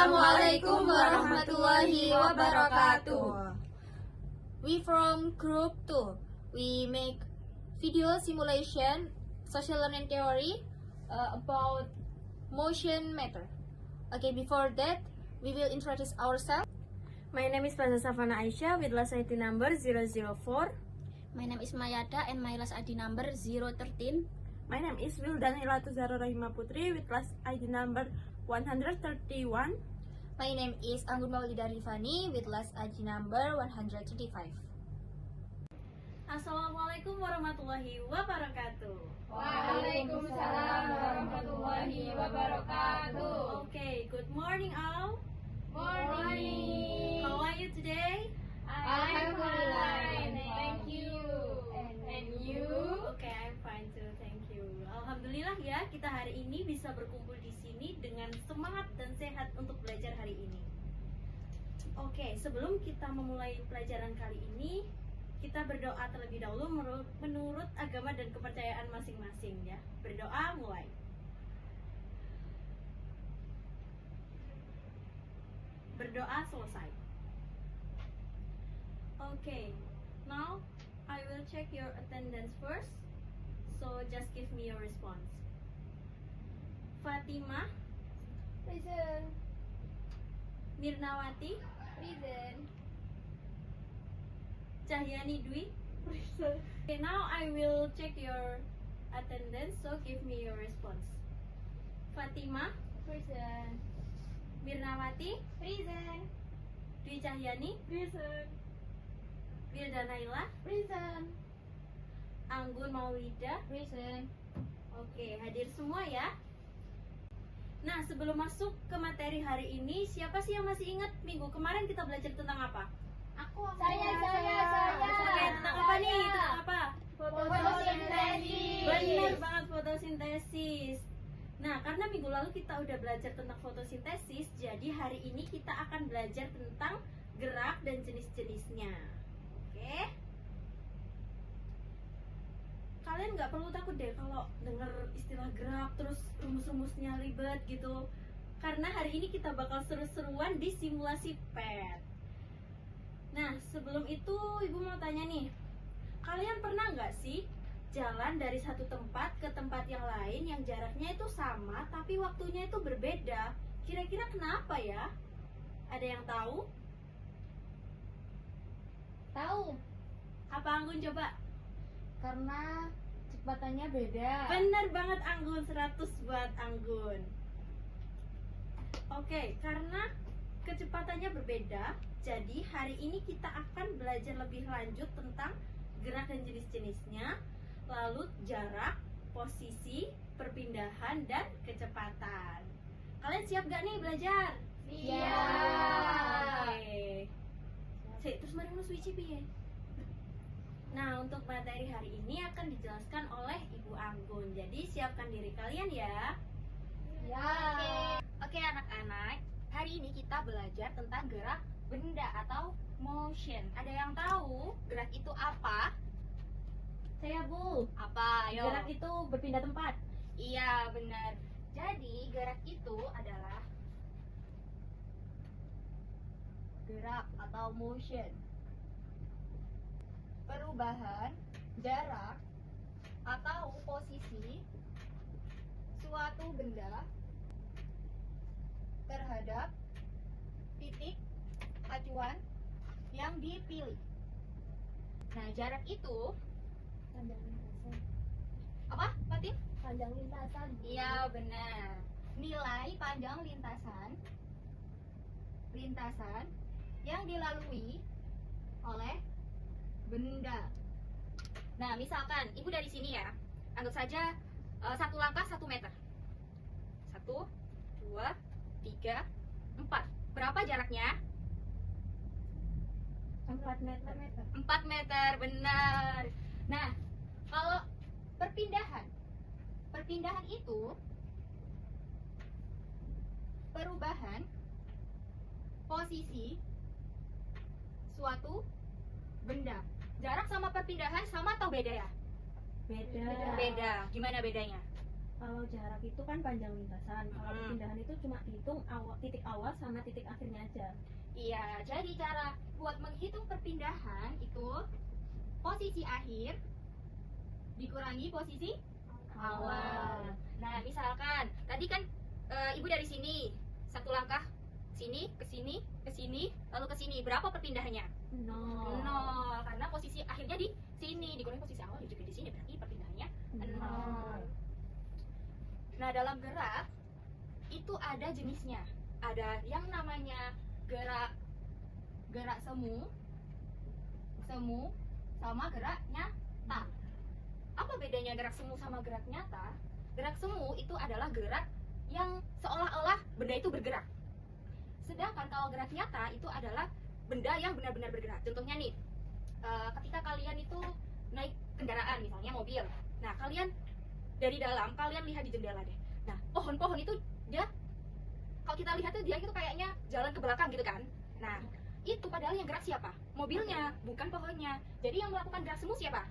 Assalamualaikum warahmatullahi wabarakatuh. We from group 2. We make video simulation, social learning theory about motion matter. Okay, before that, we will introduce ourselves. My name is Faza Safana Aisyah with last ID number 004. My name is Mayada and my last ID number 013. My name is Wildanila Tuzaro Rahima Putri with last ID number 131. My name is Anggun Maulida Rifani with last ID number 135. Assalamualaikum warahmatullahi wabarakatuh. Waalaikumsalam warahmatullahi wabarakatuh. Okay, good morning all. Morning. How are you today? I'm fine. Thank you. And you? Okay, I'm fine too. Thank you. Alhamdulillah ya, kita hari ini bisa berkumpul di sini dengan semangat dan sehat untuk belajar hari ini. Oke, sebelum kita memulai pelajaran kali ini, kita berdoa terlebih dahulu menurut agama dan kepercayaan masing-masing ya. Berdoa mulai. Berdoa selesai. Okay, now I will check your attendance first. So just give me your response. Fatimah, Present. Mirnawati, Present. Cahyani Dwi. Okay, now I will check your attendance. So give me your response. Fatimah, Present. Mirnawati, Present. Dwi Cahyani, Present. Wildanaila, Present. Anggun Maulida. Present. Oke, hadir semua ya. Nah, sebelum masuk ke materi hari ini, siapa sih yang masih ingat minggu kemarin kita belajar tentang apa? Saya. Oke, tentang apa nih? Tentang apa? Fotosintesis. Benar banget, fotosintesis. Nah, karena minggu lalu kita udah belajar tentang fotosintesis, jadi hari ini kita akan belajar tentang gerak dan jenis-jenisnya. Oke? Kalian nggak perlu takut deh kalau denger istilah gerak terus rumus-rumusnya ribet gitu. Karena hari ini kita bakal seru-seruan di simulasi PET. Nah, sebelum itu Ibu mau tanya nih, kalian pernah nggak sih jalan dari satu tempat ke tempat yang lain yang jaraknya itu sama tapi waktunya itu berbeda? Kira-kira kenapa ya? Ada yang tahu? Tahu? Apa Anggun coba? Karena kecepatannya beda. Bener banget Anggun, 100 buat Anggun. Oke, karena kecepatannya berbeda, jadi hari ini kita akan belajar lebih lanjut tentang gerak dan jenis-jenisnya, lalu jarak, posisi, perpindahan, dan kecepatan. Kalian siap gak nih belajar? Siap. Oke. Sik, terus mari lu switch piye? Nah, untuk materi hari ini akan dijelaskan oleh Ibu Anggun. Jadi siapkan diri kalian ya. Ya. Oke anak-anak, hari ini kita belajar tentang gerak benda atau motion. Ada yang tahu gerak itu apa? Saya Bu. Apa? Ayo. Gerak itu berpindah tempat. Iya, benar. Jadi, gerak itu adalah gerak atau motion. Perubahan jarak atau posisi suatu benda terhadap titik acuan yang dipilih. Nah, jarak itu Panjang lintasan. apa, Fatin? Panjang lintasan. Iya, benar. Nilai panjang lintasan yang dilalui oleh benda. Nah, misalkan Ibu dari sini ya, anggap saja satu langkah 1 meter. 1, 2, 3, 4. Berapa jaraknya? 4 meter. 4 meter, benar. Nah, kalau perpindahan itu perubahan posisi suatu benda. Jarak sama perpindahan sama atau beda ya? Beda. Beda. Gimana bedanya? Kalau jarak itu kan panjang lintasan. Kalau Hmm. perpindahan itu cuma dihitung titik awal sama titik akhirnya aja. Iya, jadi cara buat menghitung perpindahan itu posisi akhir dikurangi posisi awal. Nah, misalkan tadi kan ibu dari sini satu langkah sini ke sini ke sini lalu ke sini, berapa perpindahannya? Nol, karena posisi akhirnya di sini dikurangi posisi awal juga di sini, berarti perpindahannya nol. Nah, dalam gerak itu ada jenisnya. Ada yang namanya gerak semu sama gerak nyata. Apa bedanya gerak semu sama gerak nyata? Gerak semu itu adalah gerak yang seolah-olah benda itu bergerak. Sedangkan kalau gerak nyata itu adalah benda yang benar-benar bergerak. Contohnya nih, ketika kalian itu naik kendaraan, misalnya mobil. Nah, kalian dari dalam, kalian lihat di jendela deh. Nah, pohon-pohon itu dia, kalau kita lihat tuh dia itu kayaknya jalan ke belakang gitu kan. Nah, itu padahal yang gerak siapa? Mobilnya, bukan pohonnya. Jadi yang melakukan gerak semu siapa?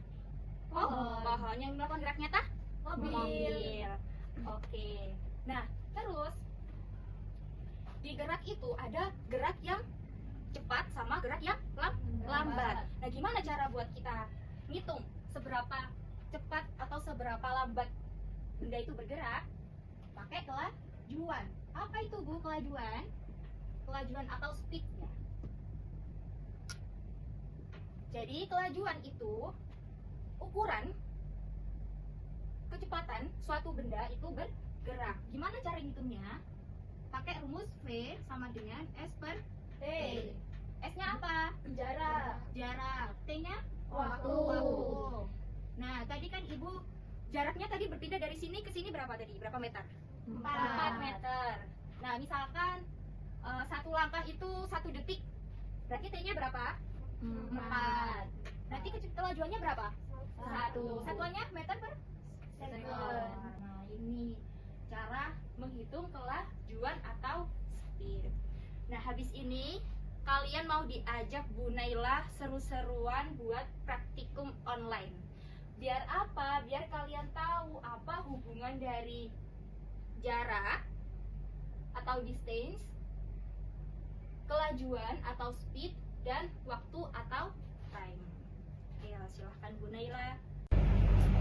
Pohon. Yang melakukan gerak nyata? Mobil. Oke. Nah, terus di gerak itu ada gerak yang cepat sama gerak yang lambat. Nah, gimana cara buat kita ngitung seberapa cepat atau seberapa lambat benda itu bergerak? Pakai kelajuan. Apa itu, Bu, kelajuan? Kelajuan atau speednya. Jadi kelajuan itu ukuran kecepatan suatu benda itu bergerak. Gimana cara ngitungnya? Pakai rumus V sama dengan S per T. S-nya apa? Jarak. T-nya? Waktu. Nah, tadi kan Ibu jaraknya tadi berpindah dari sini ke sini berapa tadi? Berapa meter? 4 meter. Nah, misalkan satu langkah itu 1 detik. Berarti T-nya berapa? 4. Nanti kelajuannya berapa? 1. Satuannya meter per second. Nah, ini cara menghitung kelajuan atau speed. Nah, habis ini kalian mau diajak Bu Naila seru-seruan buat praktikum online. Biar apa? Biar kalian tahu apa hubungan dari jarak atau distance, kelajuan atau speed, dan waktu atau time. Ya, silahkan Bu Naila.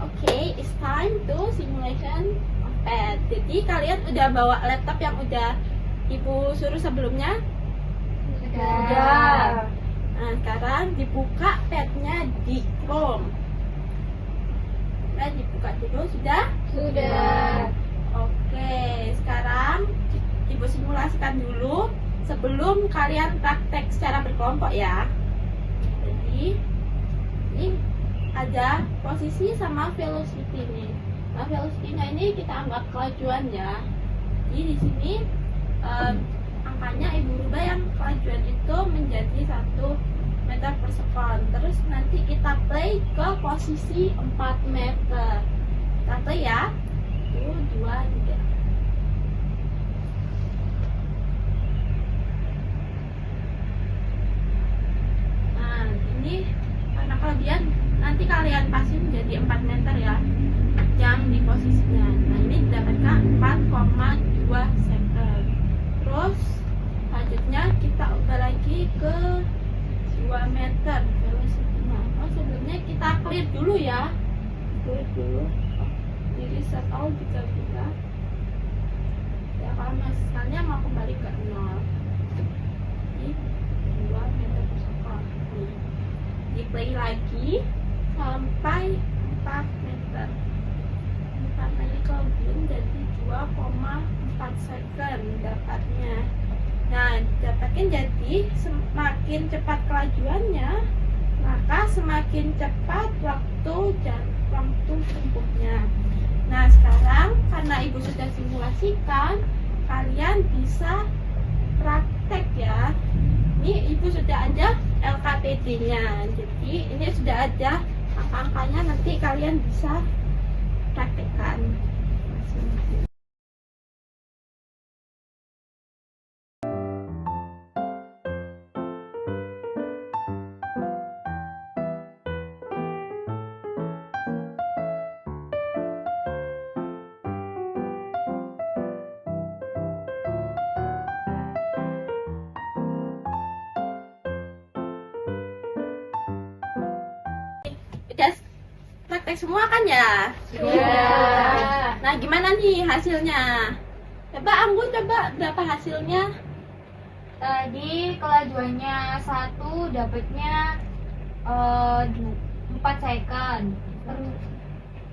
Oke, it's time to simulation of pet. Jadi kalian udah bawa laptop yang udah Ibu suruh sebelumnya? Udah. Nah, sekarang dibuka petnya di Chrome. Nah, dibuka dulu, sudah? Sudah. Oke, sekarang Ibu simulasikan dulu sebelum kalian praktek secara berkelompok ya. Jadi, ini ada posisi sama velocity nih. Nah, velocity-nya ini kita anggap kelajuan ya. Jadi di sini angkanya Ibu rubah yang kelajuan itu menjadi 1 meter per second. Terus nanti kita play ke posisi 4 meter. Kita play ya. 1, 2, 3. Nah, ini karena kelebihan nanti kalian pasti menjadi 4 meter ya yang di posisinya. Nah, ini didapatkan 4,2 second. Terus selanjutnya kita ubah lagi ke 2 meter velocity-nya. Oh, sebelumnya kita clear dulu ya. Clear dulu. Di reset all juga bisa. Ya, kalau misalnya mau kembali ke 0. Jadi 2 meter per second. Nih. Di play lagi sampai 4 meter. Karena ini kelebihan jadi 2,4 second dapatnya. Nah, dapatkan jadi semakin cepat kelajuannya, maka semakin cepat waktu tempuhnya. Nah, sekarang karena Ibu sudah simulasikan, kalian bisa praktek ya. Ini Ibu sudah ada LKTD-nya. Jadi ini sudah ada angka-angkanya, nanti kalian bisa praktekkan masing-masing. praktek semua kan ya? Sudah. Nah, gimana nih hasilnya? Coba Anggun, coba berapa hasilnya? Tadi kelajuannya 1 dapatnya 4 second. Terus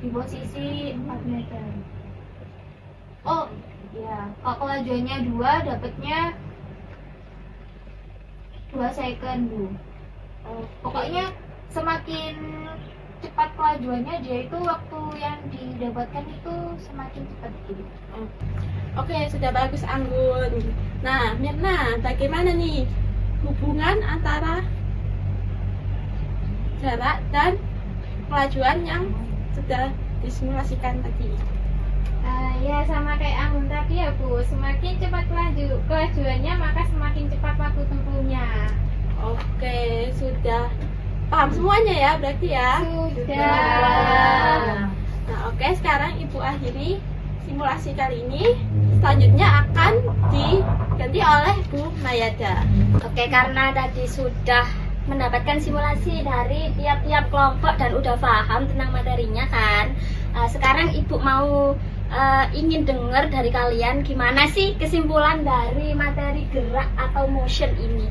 di posisi 4 meter. Oh, ya. Kalau kelajuannya 2 dapatnya 2 second, Bu. Pokoknya semakin cepat kelajuannya dia itu waktu yang didapatkan itu semakin cepat gitu. Oke, sudah bagus Anggun. Nah, Mirna, bagaimana nih hubungan antara jarak dan kelajuan yang sudah disimulasikan tadi? Ya sama kayak Anggun tadi ya Bu, semakin cepat kelajuannya maka semakin cepat waktu tempuhnya. Oke, sudah paham semuanya ya berarti ya? Sudah. Nah, oke, sekarang Ibu akhiri simulasi kali ini. Selanjutnya akan diganti oleh Bu Mayada. Oke, karena tadi sudah mendapatkan simulasi dari tiap-tiap kelompok dan udah paham tentang materinya kan. Sekarang Ibu mau ingin dengar dari kalian gimana sih kesimpulan dari materi gerak atau motion ini.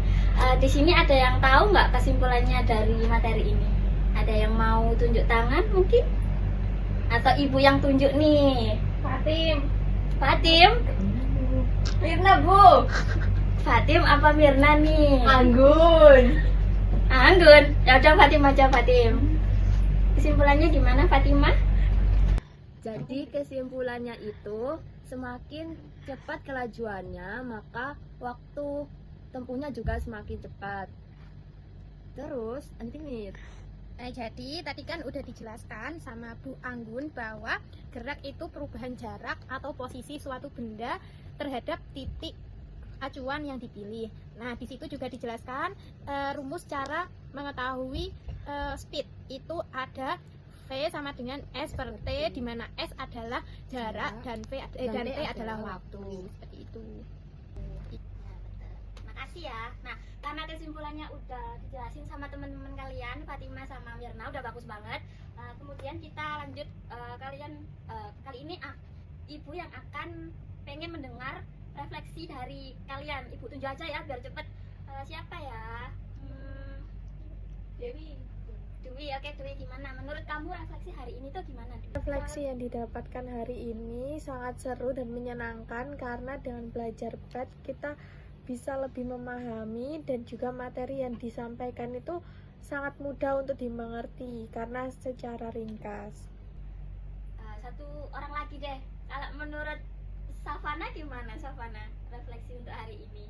Di sini ada yang tahu nggak kesimpulannya dari materi ini? Ada yang mau tunjuk tangan mungkin? Atau Ibu yang tunjuk nih? Fatim? Mirna, Bu. Fatim apa Mirna nih? Anggun. Ya udah Fatim aja, Fatim. Kesimpulannya gimana, Fatimah? Jadi kesimpulannya itu semakin cepat kelajuannya maka waktu tempuhnya juga semakin cepat. Terus nanti nih. Jadi tadi kan udah dijelaskan sama Bu Anggun bahwa gerak itu perubahan jarak atau posisi suatu benda terhadap titik acuan yang dipilih. Nah, di situ juga dijelaskan rumus cara mengetahui speed itu ada V sama dengan S per T, di mana S adalah jarak dan T adalah waktu. Seperti itu. Makasih ya. Nah, karena kesimpulannya udah dijelasin sama teman-teman kalian, Fatimah sama Mirna udah bagus banget. Kemudian kita lanjut kali ini Ibu yang akan pengen mendengar refleksi dari kalian. Ibu tunjuk aja ya biar cepet. Siapa ya? Dewi, oke Dewi, gimana? Menurut kamu refleksi hari ini tuh gimana, Dewi? Refleksi yang didapatkan hari ini sangat seru dan menyenangkan karena dengan belajar PET kita bisa lebih memahami dan juga materi yang disampaikan itu sangat mudah untuk dimengerti karena secara ringkas. Satu orang lagi deh. Kalau menurut Savana gimana, Savana? Refleksi untuk hari ini.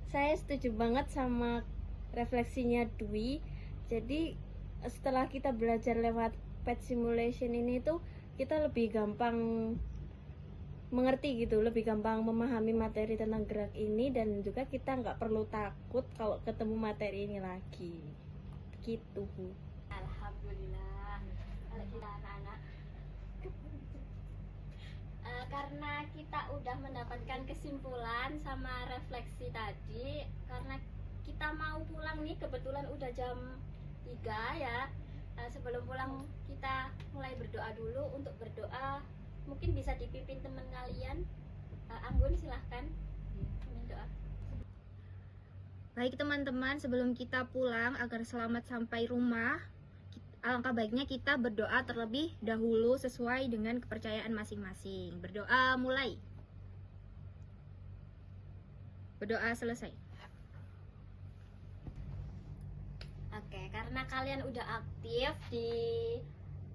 Saya setuju banget sama refleksinya Dwi. Jadi setelah kita belajar lewat PET simulation ini tuh kita lebih gampang mengerti gitu, lebih gampang memahami materi tentang gerak ini dan juga kita nggak perlu takut kalau ketemu materi ini lagi. Gitu, Bu. Alhamdulillah. Kalau kita anak-anak karena kita udah mendapatkan kesimpulan sama refleksi tadi, karena kita mau pulang nih, kebetulan udah jam 3 ya. Sebelum pulang kita mulai berdoa dulu. Untuk berdoa mungkin bisa dipimpin teman kalian. Anggun silahkan pimpin doa. Baik teman-teman, sebelum kita pulang agar selamat sampai rumah, alangkah baiknya kita berdoa terlebih dahulu sesuai dengan kepercayaan masing-masing. Berdoa mulai. Berdoa selesai. Oke, karena kalian udah aktif di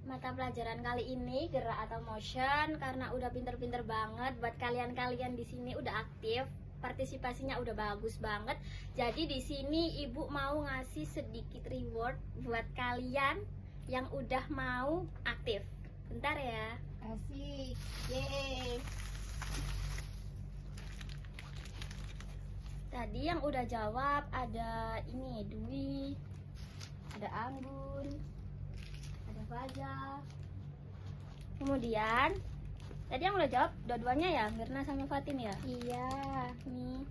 mata pelajaran kali ini, gerak atau motion, karena udah pinter-pinter banget, buat kalian-kalian di sini udah aktif, partisipasinya udah bagus banget. Jadi di sini Ibu mau ngasih sedikit reward buat kalian yang udah mau aktif. Bentar ya. Asik. Yeay. Tadi yang udah jawab ada ini Dwi, ada Anggun, ada Fajar. Kemudian tadi yang udah jawab dua-duanya ya, Mirna sama Fatin ya. Iya. Nih.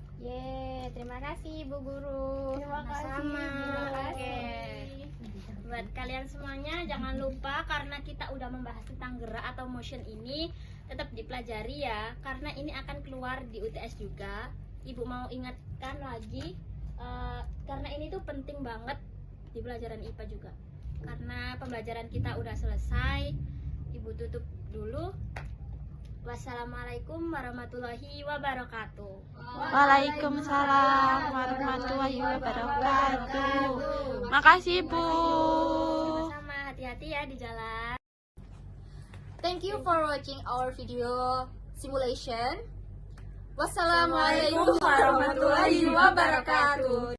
Terima kasih Bu Guru. Terima kasih, Sama-sama. terima kasih. Oke. Buat kalian semuanya jangan lupa, karena kita udah membahas tentang gerak atau motion ini, tetap dipelajari ya, karena ini akan keluar di UTS juga. Ibu mau ingatkan lagi, karena ini tuh penting banget di pelajaran IPA juga. Karena pembelajaran kita udah selesai, Ibu tutup dulu. Wassalamualaikum warahmatullahi wabarakatuh. Waalaikumsalam warahmatullahi wabarakatuh. Makasih Bu. Sama-sama, hati-hati ya di jalan. Thank you for watching our video simulation. Wassalamualaikum warahmatullahi wabarakatuh.